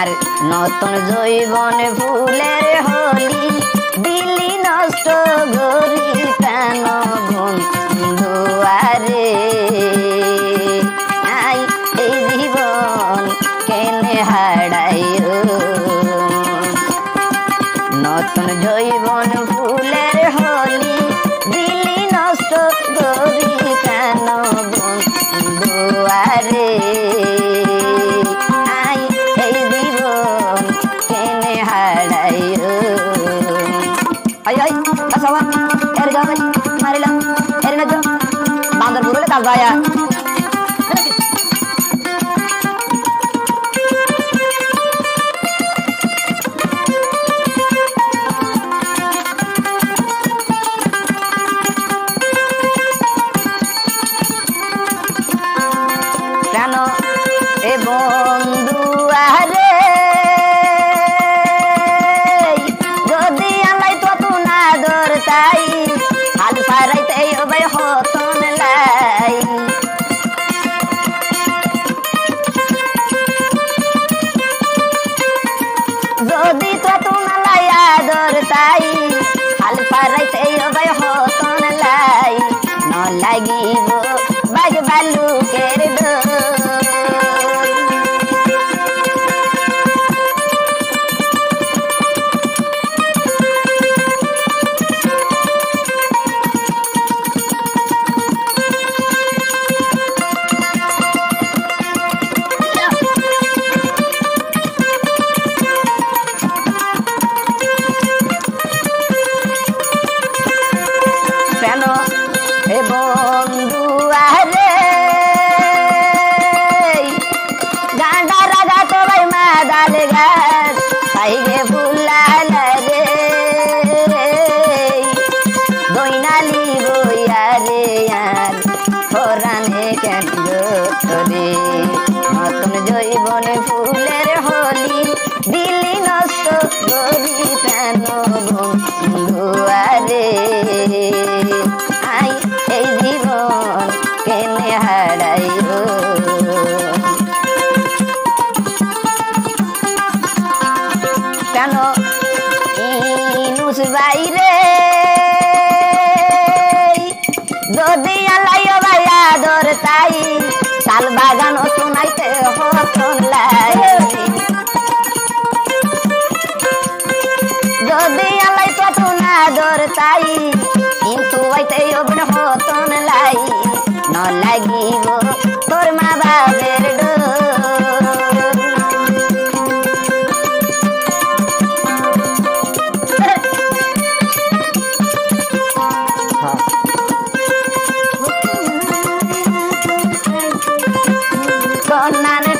আর নতুন জৈবন ফুলের হলি দিলি নষ্ট গরি কেন বন্ধুয়ারে আই এই জীবন কেনে হারাইও নতুন জৈবন ফুলের হলি দিলি নষ্ট গরি কেন বন্ধুয়ারে আই এই জীবন কেনে হারাইও আই আই আসাওয়া এর যাবে মারিলা এর না বান্দর বুড়লে কাজ আয়া কেন এ বন্ধু আরে যদি আলাই তো তু না দরতাই হাল সারাইতে হবে হতন লাই যদি তো তু না লাই দরতাই হাল সারাইতে হবে হতন লাই ন লাগিব বাগ বালুকের দোল কেন এ বন্ধু আরে গান্ডা রাগা তো ভাই মাদাল গাছ সাইগে ফুলাল রে দইনালি বইয়া রে আর ফরানে কেন রে নতুন জৈবন ফুলের হলি দিলি নষ্ট গরি কেন বন্ধু আরে আই এই জীবন কেনে হারাইও কেন ইনুস বাইরে যদি আলাইও ভাইয়া দরতাই শাল বাগান শুনাইতে হতন লাই যদি আলাই তো না দরতাই কিন্তু আইতে অবন হতন লাই ন লাগিব তোর মা বাবের ডোর কন্যা